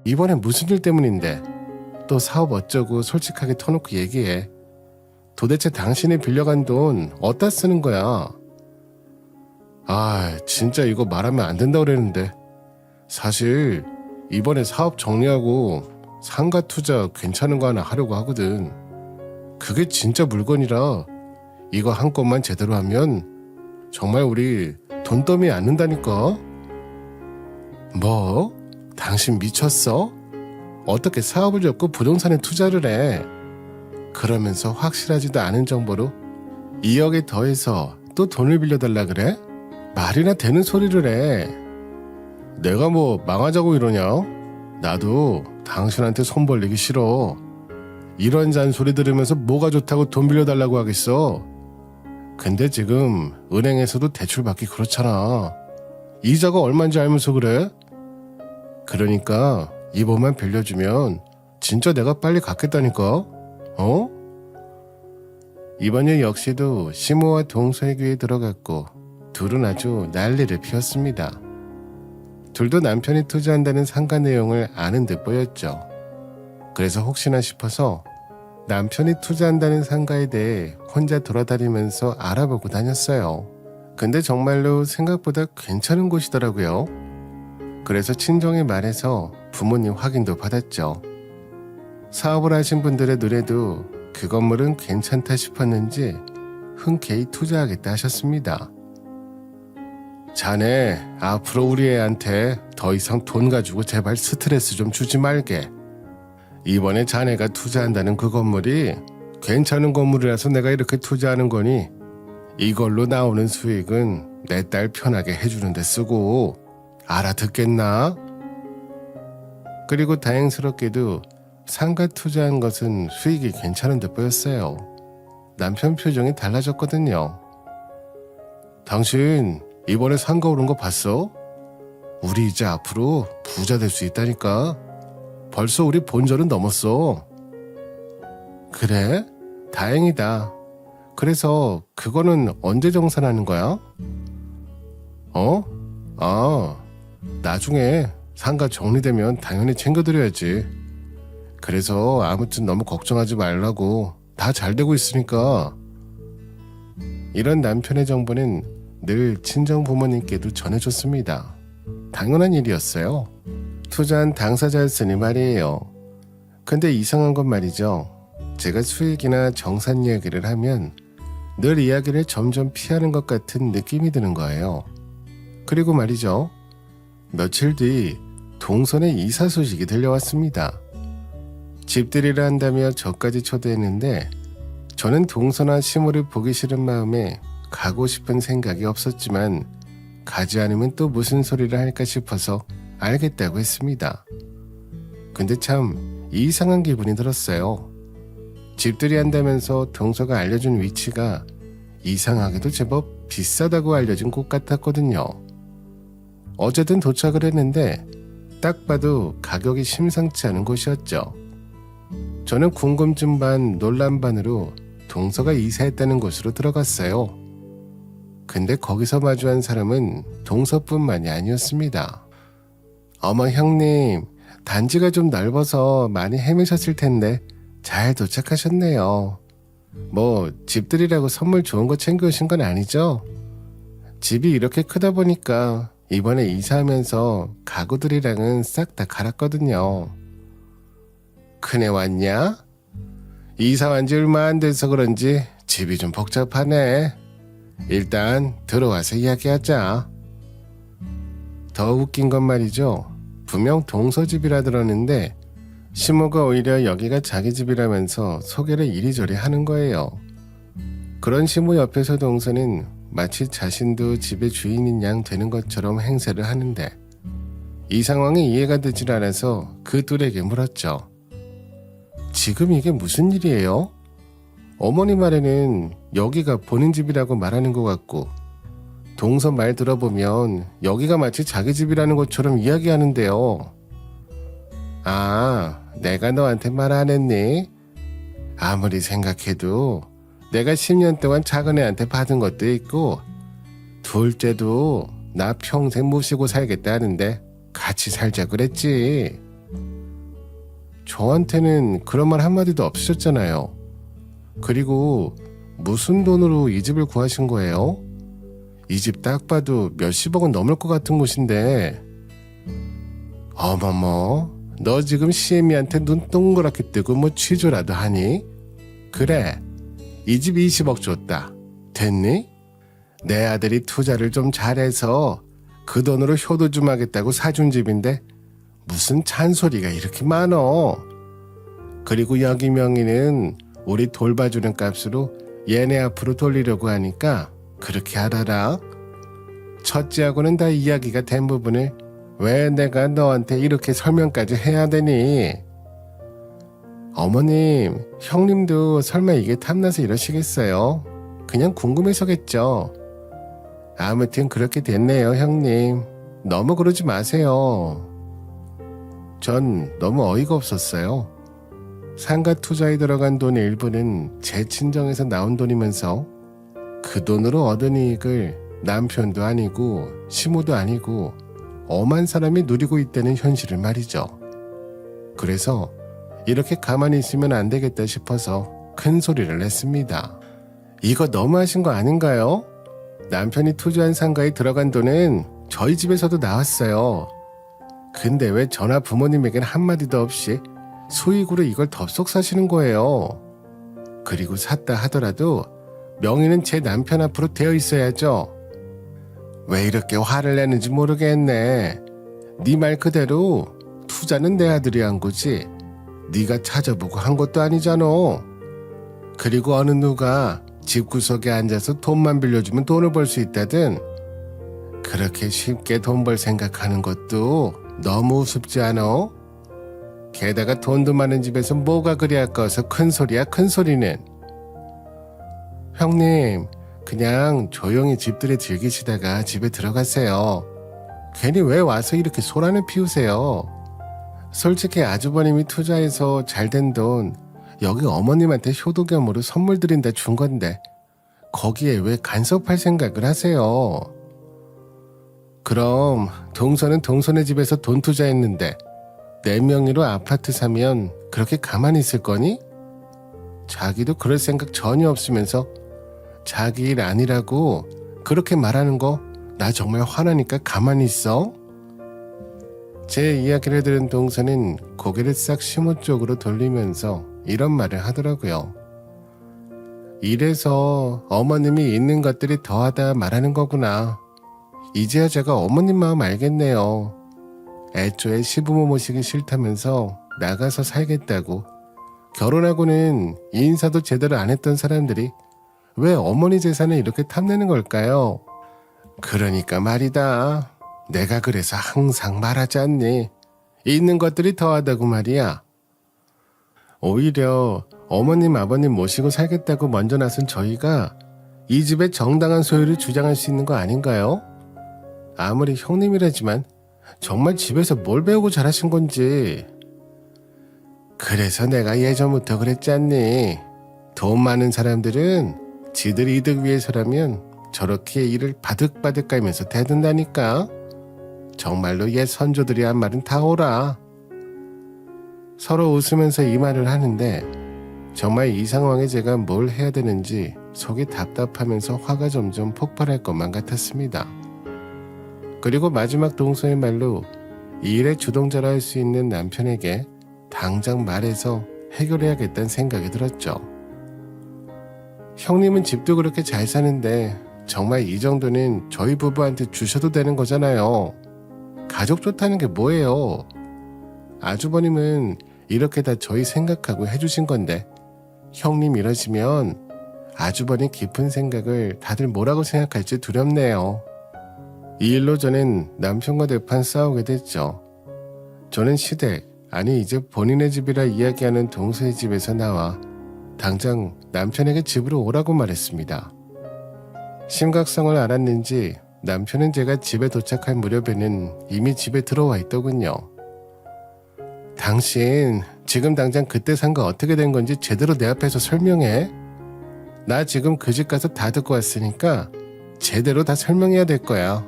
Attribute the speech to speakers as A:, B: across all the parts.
A: 이번엔 무슨 일 때문인데? 또 사업 어쩌고 솔직하게 터놓고 얘기해. 도대체 당신이 빌려간 돈 어디다 쓰는 거야? 아, 진짜 이거 말하면 안 된다고 그랬는데. 사실 이번에 사업 정리하고 상가 투자 괜찮은 거 하나 하려고 하거든. 그게 진짜 물건이라 이거 한 건만 제대로 하면 정말 우리 돈더미 않는다니까. 뭐? 당신 미쳤어? 어떻게 사업을 접고 부동산에 투자를 해? 그러면서 확실하지도 않은 정보로 2억에 더해서 또 돈을 빌려달라 그래? 말이나 되는 소리를 해. 내가 뭐 망하자고 이러냐? 나도 당신한테 손 벌리기 싫어. 이런 잔소리 들으면서 뭐가 좋다고 돈 빌려달라고 하겠어? 근데 지금 은행에서도 대출 받기 그렇잖아. 이자가 얼마인지 알면서 그래? 그러니까 이번만 빌려주면 진짜 내가 빨리 갚겠다니까. 어? 이번 일 역시도 시모와 동서의 귀에 들어갔고 둘은 아주 난리를 피웠습니다. 둘도 남편이 투자한다는 상가 내용을 아는 듯 보였죠. 그래서 혹시나 싶어서 남편이 투자한다는 상가에 대해 혼자 돌아다니면서 알아보고 다녔어요. 근데 정말로 생각보다 괜찮은 곳이더라고요. 그래서 친정에 말해서 부모님 확인도 받았죠. 사업을 하신 분들의 눈에도 그 건물은 괜찮다 싶었는지 흔쾌히 투자하겠다 하셨습니다. 자네 앞으로 우리 애한테 더 이상 돈 가지고 제발 스트레스 좀 주지 말게. 이번에 자네가 투자한다는 그 건물이 괜찮은 건물이라서 내가 이렇게 투자하는 거니 이걸로 나오는 수익은 내 딸 편하게 해주는 데 쓰고 알아듣겠나? 그리고 다행스럽게도 상가 투자한 것은 수익이 괜찮은 듯 보였어요. 남편 표정이 달라졌거든요. 당신 이번에 상가 오른 거 봤어? 우리 이제 앞으로 부자 될 수 있다니까. 벌써 우리 본전은 넘었어. 그래? 다행이다. 그래서 그거는 언제 정산하는 거야? 나중에 상가 정리되면 당연히 챙겨드려야지. 그래서 아무튼 너무 걱정하지 말라고. 다 잘 되고 있으니까. 이런 남편의 정보는 늘 친정 부모님께도 전해줬습니다. 당연한 일이었어요. 투자한 당사자였으니 말이에요. 근데 이상한 건 말이죠. 제가 수익이나 정산 이야기를 하면 늘 이야기를 점점 피하는 것 같은 느낌이 드는 거예요. 그리고 말이죠. 며칠 뒤 동선에 이사 소식이 들려왔습니다. 집들이를 한다며 저까지 초대했는데 저는 동서나 시모를 보기 싫은 마음에 가고 싶은 생각이 없었지만 가지 않으면 또 무슨 소리를 할까 싶어서 알겠다고 했습니다. 근데 참 이상한 기분이 들었어요. 집들이 한다면서 동서가 알려준 위치가 이상하게도 제법 비싸다고 알려진 곳 같았거든요. 어쨌든 도착을 했는데 딱 봐도 가격이 심상치 않은 곳이었죠. 저는 궁금증 반 논란 반으로 동서가 이사했다는 곳으로 들어갔어요. 근데 거기서 마주한 사람은 동서뿐만이 아니었습니다. 어머 형님, 단지가 좀 넓어서 많이 헤매셨을 텐데 잘 도착하셨네요. 뭐 집들이라고 선물 좋은 거 챙겨오신 건 아니죠? 집이 이렇게 크다 보니까 이번에 이사하면서 가구들이랑은 싹 다 갈았거든요. 큰애 왔냐? 이사 온 지 얼마 안 돼서 그런지 집이 좀 복잡하네. 일단 들어와서 이야기하자. 더 웃긴 건 말이죠. 분명 동서 집이라 들었는데 시모가 오히려 여기가 자기 집이라면서 소개를 이리저리 하는 거예요. 그런 시모 옆에서 동서는 마치 자신도 집의 주인인 양 되는 것처럼 행세를 하는데 이 상황이 이해가 되질 않아서 그 둘에게 물었죠. 지금 이게 무슨 일이에요? 어머니 말에는 여기가 본인 집이라고 말하는 것 같고 동서 말 들어보면 여기가 마치 자기 집이라는 것처럼 이야기하는데요. 아, 내가 너한테 말 안 했니? 아무리 생각해도 내가 10년 동안 작은 애한테 받은 것도 있고 둘째도 나 평생 모시고 살겠다 하는데 같이 살자 그랬지. 저한테는 그런 말 한마디도 없으셨잖아요. 그리고 무슨 돈으로 이 집을 구하신 거예요? 이 집 딱 봐도 몇십억은 넘을 것 같은 곳인데. 어머머, 너 지금 시애미한테 눈 동그랗게 뜨고 뭐 취조라도 하니? 그래, 이 집 20억 줬다. 됐니? 내 아들이 투자를 좀 잘해서 그 돈으로 효도 좀 하겠다고 사준 집인데 무슨 잔소리가 이렇게 많어. 그리고 여기 명의는 우리 돌봐주는 값으로 얘네 앞으로 돌리려고 하니까 그렇게 알아라. 첫째하고는 다 이야기가 된 부분을 왜 내가 너한테 이렇게 설명까지 해야 되니? 어머님, 형님도 설마 이게 탐나서 이러시겠어요? 그냥 궁금해서겠죠. 아무튼 그렇게 됐네요, 형님. 너무 그러지 마세요. 전 너무 어이가 없었어요. 상가 투자에 들어간 돈의 일부는 제 친정에서 나온 돈이면서 그 돈으로 얻은 이익을 남편도 아니고 시모도 아니고 엄한 사람이 누리고 있다는 현실을 말이죠. 그래서 이렇게 가만히 있으면 안 되겠다 싶어서 큰 소리를 냈습니다. 이거 너무하신 거 아닌가요? 남편이 투자한 상가에 들어간 돈은 저희 집에서도 나왔어요. 근데 왜 저나 부모님에겐 한마디도 없이 수익으로 이걸 덥석 사시는 거예요? 그리고 샀다 하더라도 명의는 제 남편 앞으로 되어 있어야죠. 왜 이렇게 화를 내는지 모르겠네. 네 말 그대로 투자는 내 아들이 한 거지 네가 찾아보고 한 것도 아니잖아. 그리고 어느 누가 집구석에 앉아서 돈만 빌려주면 돈을 벌 수 있다든 그렇게 쉽게 돈 벌 생각하는 것도 너무 우습지 않아? 게다가 돈도 많은 집에서 뭐가 그리 아까워서 큰소리야 큰소리는. 형님, 그냥 조용히 집들이 즐기시다가 집에 들어가세요. 괜히 왜 와서 이렇게 소란을 피우세요? 솔직히 아주버님이 투자해서 잘된 돈 여기 어머님한테 효도겸으로 선물 드린다 준 건데 거기에 왜 간섭할 생각을 하세요? 그럼 동서는 동서네 집에서 돈 투자했는데 내 명의로 아파트 사면 그렇게 가만히 있을 거니? 자기도 그럴 생각 전혀 없으면서 자기 일 아니라고 그렇게 말하는 거 나 정말 화나니까 가만히 있어. 제 이야기를 들은 동서는 고개를 싹 시모 쪽으로 돌리면서 이런 말을 하더라고요. 이래서 어머님이 있는 것들이 더하다 말하는 거구나. 이제야 제가 어머님 마음 알겠네요. 애초에 시부모 모시기 싫다면서 나가서 살겠다고 결혼하고는 인사도 제대로 안 했던 사람들이 왜 어머니 재산을 이렇게 탐내는 걸까요? 그러니까 말이다. 내가 그래서 항상 말하지 않니? 있는 것들이 더하다고 말이야. 오히려 어머님 아버님 모시고 살겠다고 먼저 나선 저희가 이 집의 정당한 소유를 주장할 수 있는 거 아닌가요? 아무리 형님이라지만 정말 집에서 뭘 배우고 자라신 건지. 그래서 내가 예전부터 그랬지 않니? 돈 많은 사람들은 지들 이득 위해서라면 저렇게 일을 바득바득 깔면서 대든다니까. 정말로 옛 선조들이 한 말은 다 옳아. 서로 웃으면서 이 말을 하는데 정말 이 상황에 제가 뭘 해야 되는지 속이 답답하면서 화가 점점 폭발할 것만 같았습니다. 그리고 마지막 동서의 말로 이 일의 주동자라 할 수 있는 남편에게 당장 말해서 해결해야겠다는 생각이 들었죠. 형님은 집도 그렇게 잘 사는데 정말 이 정도는 저희 부부한테 주셔도 되는 거잖아요. 가족 좋다는 게 뭐예요? 아주버님은 이렇게 다 저희 생각하고 해주신 건데 형님 이러시면 아주버님 깊은 생각을 다들 뭐라고 생각할지 두렵네요. 이 일로 저는 남편과 대판 싸우게 됐죠. 저는 시댁, 아니 이제 본인의 집이라 이야기하는 동서의 집에서 나와 당장 남편에게 집으로 오라고 말했습니다. 심각성을 알았는지 남편은 제가 집에 도착할 무렵에는 이미 집에 들어와 있더군요. 당신 지금 당장 그때 산 거 어떻게 된 건지 제대로 내 앞에서 설명해. 나 지금 그 집 가서 다 듣고 왔으니까 제대로 다 설명해야 될 거야.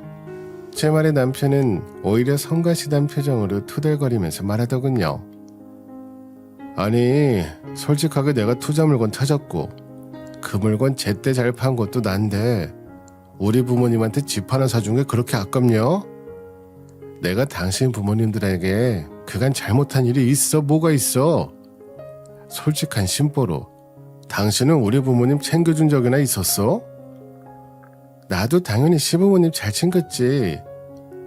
A: 제 말에 남편은 오히려 성가시단 표정으로 투덜거리면서 말하더군요. 아니, 솔직하게 내가 투자 물건 찾았고 그 물건 제때 잘 판 것도 난데 우리 부모님한테 집 하나 사준 게 그렇게 아깝냐? 내가 당신 부모님들에게 그간 잘못한 일이 있어? 뭐가 있어? 솔직한 심보로 당신은 우리 부모님 챙겨준 적이나 있었어? 나도 당연히 시부모님 잘 챙겼지.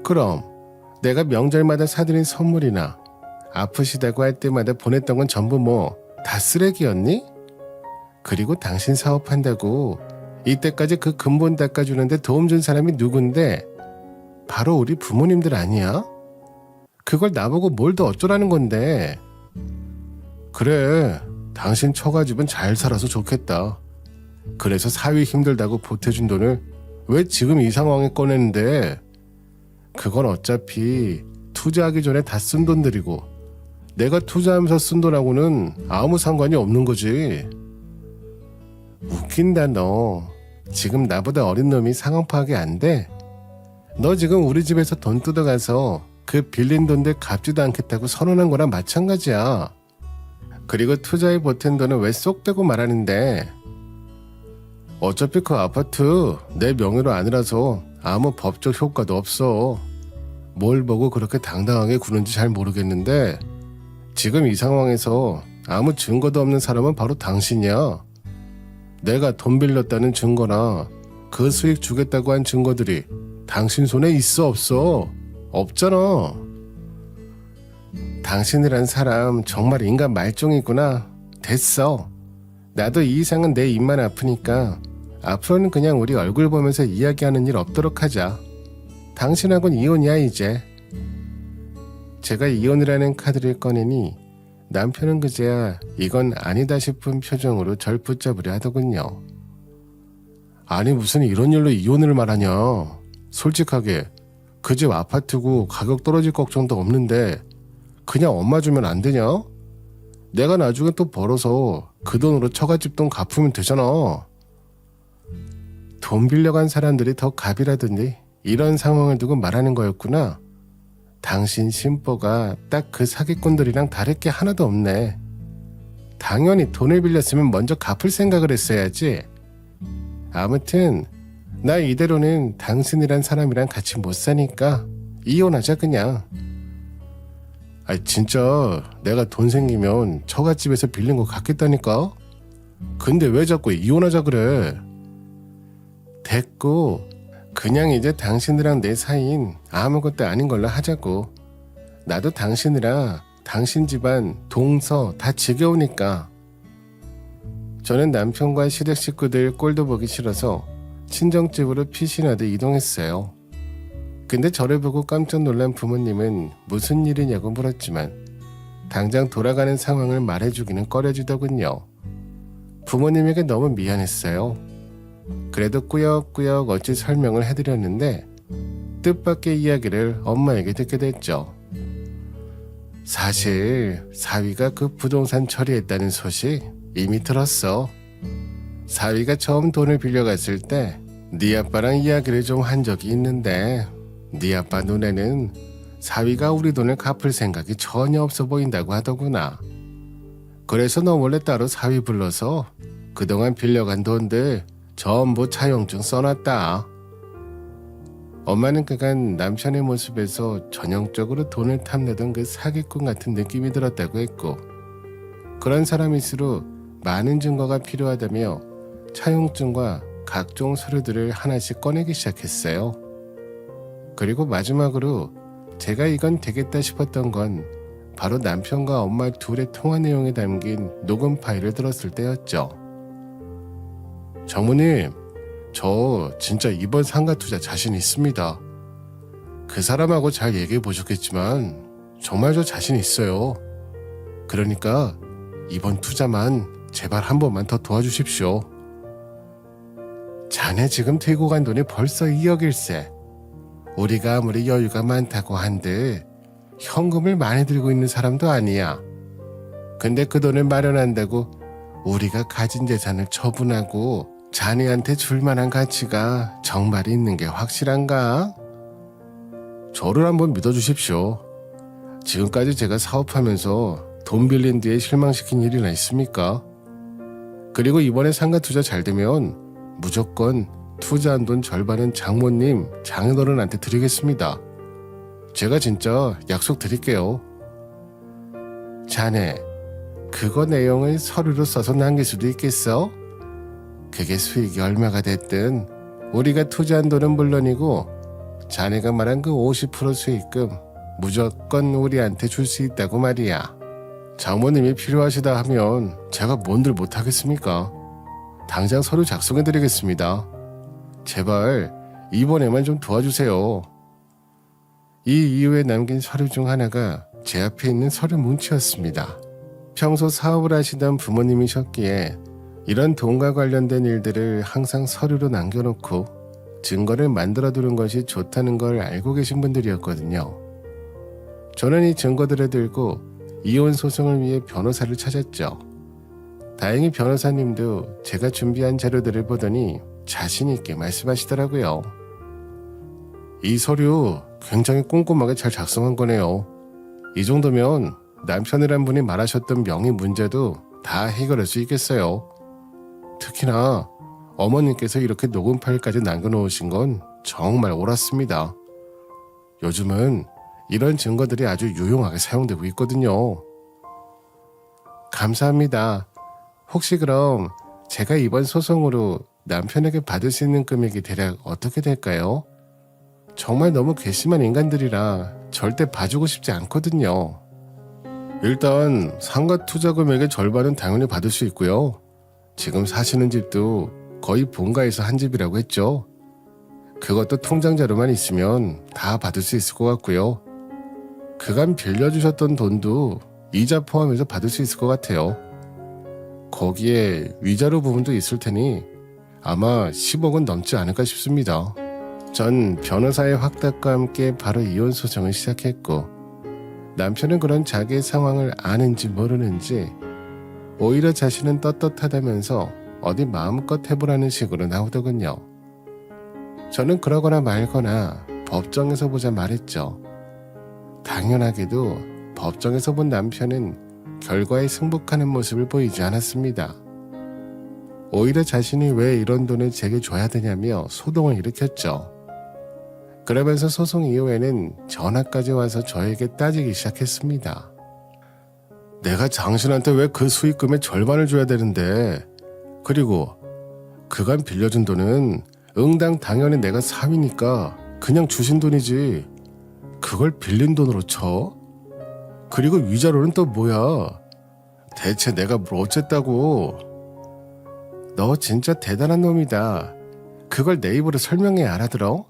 A: 그럼 내가 명절마다 사드린 선물이나 아프시다고 할 때마다 보냈던 건 전부 뭐 다 쓰레기였니? 그리고 당신 사업한다고 이때까지 그 근본 닦아주는데 도움 준 사람이 누군데? 바로 우리 부모님들 아니야? 그걸 나보고 뭘 더 어쩌라는 건데? 그래, 당신 처가집은 잘 살아서 좋겠다. 그래서 사위 힘들다고 보태준 돈을 왜 지금 이 상황에 꺼내는데? 그건 어차피 투자하기 전에 다 쓴 돈들이고 내가 투자하면서 쓴 돈하고는 아무 상관이 없는 거지. 웃긴다 너. 지금 나보다 어린 놈이 상황 파악이 안 돼? 너 지금 우리 집에서 돈 뜯어가서 그 빌린 돈들 갚지도 않겠다고 선언한 거랑 마찬가지야. 그리고 투자에 보탠 돈은 왜 쏙 빼고 말하는데? 어차피 그 아파트 내 명의로 아니라서 아무 법적 효과도 없어. 뭘 보고 그렇게 당당하게 구는지 잘 모르겠는데 지금 이 상황에서 아무 증거도 없는 사람은 바로 당신이야. 내가 돈 빌렸다는 증거나 그 수익 주겠다고 한 증거들이 당신 손에 있어 없어? 없잖아. 당신이란 사람 정말 인간 말종이구나. 됐어. 나도 이 이상은 내 입만 아프니까 앞으로는 그냥 우리 얼굴 보면서 이야기하는 일 없도록 하자. 당신하고는 이혼이야 이제. 제가 이혼이라는 카드를 꺼내니 남편은 그제야 이건 아니다 싶은 표정으로 절 붙잡으려 하더군요. 아니 무슨 이런 일로 이혼을 말하냐. 솔직하게 그 집 아파트고 가격 떨어질 걱정도 없는데 그냥 엄마 주면 안 되냐? 내가 나중에 또 벌어서 그 돈으로 처갓집 돈 갚으면 되잖아. 돈 빌려간 사람들이 더 갑이라더니 이런 상황을 두고 말하는 거였구나. 당신 심보가 딱 그 사기꾼들이랑 다를 게 하나도 없네. 당연히 돈을 빌렸으면 먼저 갚을 생각을 했어야지. 아무튼 나 이대로는 당신이란 사람이랑 같이 못 사니까 이혼하자 그냥. 진짜 내가 돈 생기면 처갓집에서 빌린 거 갚겠다니까. 근데 왜 자꾸 이혼하자 그래. 됐고 그냥 이제 당신이랑 내 사이인 아무것도 아닌 걸로 하자고. 나도 당신이라 당신 집안 동서 다 지겨우니까. 저는 남편과 시댁 식구들 꼴도 보기 싫어서 친정집으로 피신하듯 이동했어요. 근데 저를 보고 깜짝 놀란 부모님은 무슨 일이냐고 물었지만 당장 돌아가는 상황을 말해주기는 꺼려지더군요. 부모님에게 너무 미안했어요. 그래도 꾸역꾸역 어찌 설명을 해드렸는데 뜻밖의 이야기를 엄마에게 듣게 됐죠. 사실 사위가 그 부동산 처리했다는 소식 이미 들었어. 사위가 처음 돈을 빌려갔을 때 네 아빠랑 이야기를 좀 한 적이 있는데 네 아빠 눈에는 사위가 우리 돈을 갚을 생각이 전혀 없어 보인다고 하더구나. 그래서 너 몰래 따로 사위 불러서 그동안 빌려간 돈들 전부 차용증 써놨다. 엄마는 그간 남편의 모습에서 전형적으로 돈을 탐내던 그 사기꾼 같은 느낌이 들었다고 했고 그런 사람일수록 많은 증거가 필요하다며 차용증과 각종 서류들을 하나씩 꺼내기 시작했어요. 그리고 마지막으로 제가 이건 되겠다 싶었던 건 바로 남편과 엄마 둘의 통화 내용에 담긴 녹음 파일을 들었을 때였죠. 장모님, 저 진짜 이번 상가 투자 자신 있습니다. 그 사람하고 잘 얘기해 보셨겠지만 정말 저 자신 있어요. 그러니까 이번 투자만 제발 한 번만 더 도와주십시오. 자네 지금 들고 간 돈이 벌써 2억일세. 우리가 아무리 여유가 많다고 한들 현금을 많이 들고 있는 사람도 아니야. 근데 그 돈을 마련한다고 우리가 가진 재산을 처분하고 자네한테 줄 만한 가치가 정말 있는 게 확실한가? 저를 한번 믿어주십시오. 지금까지 제가 사업하면서 돈 빌린 뒤에 실망시킨 일이나 있습니까? 그리고 이번에 상가 투자 잘 되면 무조건 투자한 돈 절반은 장모님, 장인어른한테 드리겠습니다. 제가 진짜 약속 드릴게요. 자네, 그거 내용을 서류로 써서 남길 수도 있겠어? 그게 수익이 얼마가 됐든 우리가 투자한 돈은 물론이고 자네가 말한 그 50% 수익금 무조건 우리한테 줄 수 있다고 말이야. 장모님이 필요하시다 하면 제가 뭔들 못하겠습니까? 당장 서류 작성해드리겠습니다. 제발 이번에만 좀 도와주세요. 이 이후에 남긴 서류 중 하나가 제 앞에 있는 서류 뭉치였습니다. 평소 사업을 하시던 부모님이셨기에 이런 돈과 관련된 일들을 항상 서류로 남겨놓고 증거를 만들어두는 것이 좋다는 걸 알고 계신 분들이었거든요. 저는 이 증거들을 들고 이혼 소송을 위해 변호사를 찾았죠. 다행히 변호사님도 제가 준비한 자료들을 보더니 자신 있게 말씀하시더라고요. 이 서류 굉장히 꼼꼼하게 잘 작성한 거네요. 이 정도면 남편이란 분이 말하셨던 명의 문제도 다 해결할 수 있겠어요. 특히나 어머님께서 이렇게 녹음 파일까지 남겨놓으신 건 정말 옳았습니다. 요즘은 이런 증거들이 아주 유용하게 사용되고 있거든요. 감사합니다. 혹시 그럼 제가 이번 소송으로 남편에게 받을 수 있는 금액이 대략 어떻게 될까요? 정말 너무 괘씸한 인간들이라 절대 봐주고 싶지 않거든요. 일단 상가 투자 금액의 절반은 당연히 받을 수 있고요. 지금 사시는 집도 거의 본가에서 한 집이라고 했죠. 그것도 통장자료만 있으면 다 받을 수 있을 것 같고요. 그간 빌려주셨던 돈도 이자 포함해서 받을 수 있을 것 같아요. 거기에 위자료 부분도 있을 테니 아마 10억은 넘지 않을까 싶습니다. 전 변호사의 확답과 함께 바로 이혼 소송을 시작했고 남편은 그런 자기의 상황을 아는지 모르는지 오히려 자신은 떳떳하다면서 어디 마음껏 해보라는 식으로 나오더군요. 저는 그러거나 말거나 법정에서 보자 말했죠. 당연하게도 법정에서 본 남편은 결과에 승복하는 모습을 보이지 않았습니다. 오히려 자신이 왜 이런 돈을 제게 줘야 되냐며 소동을 일으켰죠. 그러면서 소송 이후에는 전화까지 와서 저에게 따지기 시작했습니다. 내가 당신한테 왜 그 수익금의 절반을 줘야 되는데, 그리고 그간 빌려준 돈은 응당 당연히 내가 사위니까 그냥 주신 돈이지 그걸 빌린 돈으로 쳐? 그리고 위자료는 또 뭐야? 대체 내가 뭘 어쨌다고? 너 진짜 대단한 놈이다. 그걸 내 입으로 설명해 알아들어?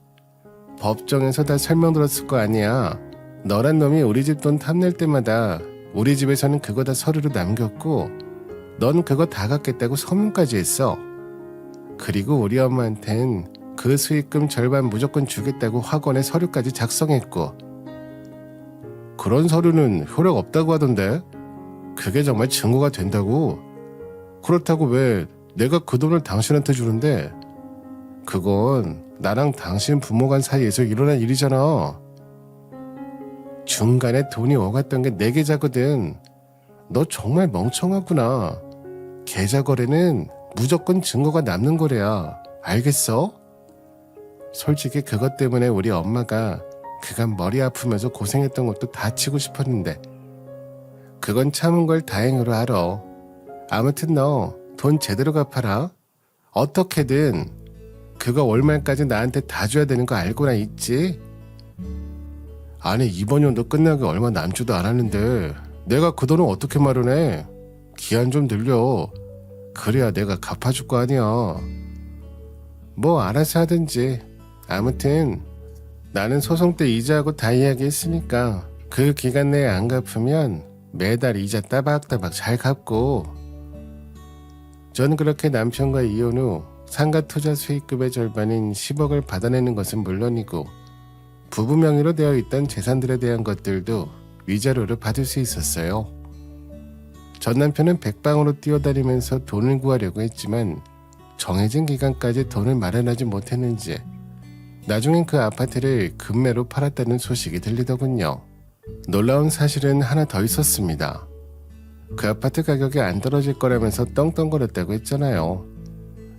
A: 법정에서 다 설명 들었을 거 아니야. 너란 놈이 우리 집 돈 탐낼 때마다 우리 집에서는 그거 다 서류로 남겼고 넌 그거 다 갚겠다고 서명까지 했어. 그리고 우리 엄마한텐 그 수익금 절반 무조건 주겠다고 확언의 서류까지 작성했고 그런 서류는 효력 없다고 하던데 그게 정말 증거가 된다고? 그렇다고 왜 내가 그 돈을 당신한테 주는데 그건 나랑 당신 부모 간 사이에서 일어난 일이잖아. 중간에 돈이 오갔던 게 내 계좌거든. 너 정말 멍청하구나. 계좌 거래는 무조건 증거가 남는 거래야. 알겠어? 솔직히 그것 때문에 우리 엄마가 그간 머리 아프면서 고생했던 것도 다 치고 싶었는데 그건 참은 걸 다행으로 알아. 아무튼 너 돈 제대로 갚아라. 어떻게든 그거 월말까지 나한테 다 줘야 되는 거 알고나 있지? 아니 이번 연도 끝나기 얼마 남지도 않았는데 내가 그 돈을 어떻게 마련해? 기한 좀 늘려. 그래야 내가 갚아줄 거 아니야. 뭐 알아서 하든지. 아무튼 나는 소송 때 이자하고 다 이야기했으니까 그 기간 내에 안 갚으면 매달 이자 따박따박 잘 갚고. 전 그렇게 남편과 이혼 후 상가 투자 수익금의 절반인 10억을 받아내는 것은 물론이고 부부 명의로 되어 있던 재산들에 대한 것들도 위자료를 받을 수 있었어요. 전 남편은 백방으로 뛰어다니면서 돈을 구하려고 했지만 정해진 기간까지 돈을 마련하지 못했는지 나중엔 그 아파트를 급매로 팔았다는 소식이 들리더군요. 놀라운 사실은 하나 더 있었습니다. 그 아파트 가격이 안 떨어질 거라면서 떵떵거렸다고 했잖아요.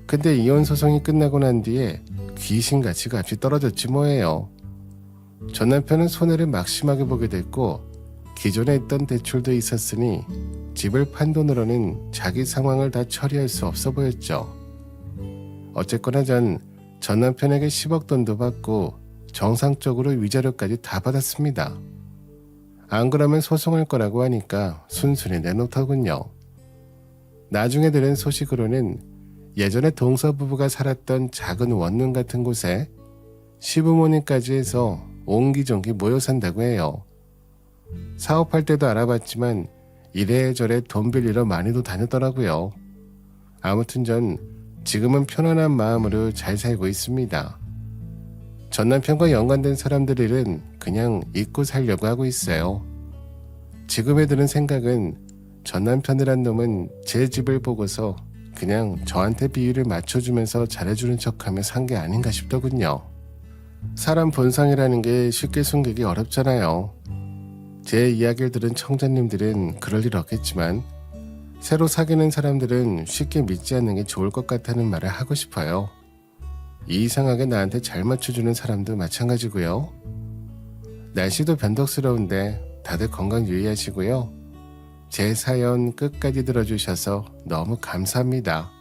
A: 근데 이혼 소송이 끝나고 난 뒤에 귀신같이 값이 떨어졌지 뭐예요. 전 남편은 손해를 막심하게 보게 됐고 기존에 있던 대출도 있었으니 집을 판 돈으로는 자기 상황을 다 처리할 수 없어 보였죠. 어쨌거나 전 남편에게 10억 돈도 받고 정상적으로 위자료까지 다 받았습니다. 안 그러면 소송할 거라고 하니까 순순히 내놓더군요. 나중에 들은 소식으로는 예전에 동서부부가 살았던 작은 원룸 같은 곳에 시부모님까지 해서 옹기종기 모여 산다고 해요. 사업할 때도 알아봤지만 이래저래 돈 빌리러 많이도 다녔더라고요. 아무튼 전 지금은 편안한 마음으로 잘 살고 있습니다. 전 남편과 연관된 사람들 일은 그냥 잊고 살려고 하고 있어요. 지금에 드는 생각은 전 남편이란 놈은 제 집을 보고서 그냥 저한테 비율을 맞춰주면서 잘해주는 척하며 산 게 아닌가 싶더군요. 사람 본성이라는 게 쉽게 숨기기 어렵잖아요. 제 이야기를 들은 청자님들은 그럴 일 없겠지만 새로 사귀는 사람들은 쉽게 믿지 않는 게 좋을 것 같다는 말을 하고 싶어요. 이상하게 나한테 잘 맞춰주는 사람도 마찬가지고요. 날씨도 변덕스러운데 다들 건강 유의하시고요. 제 사연 끝까지 들어주셔서 너무 감사합니다.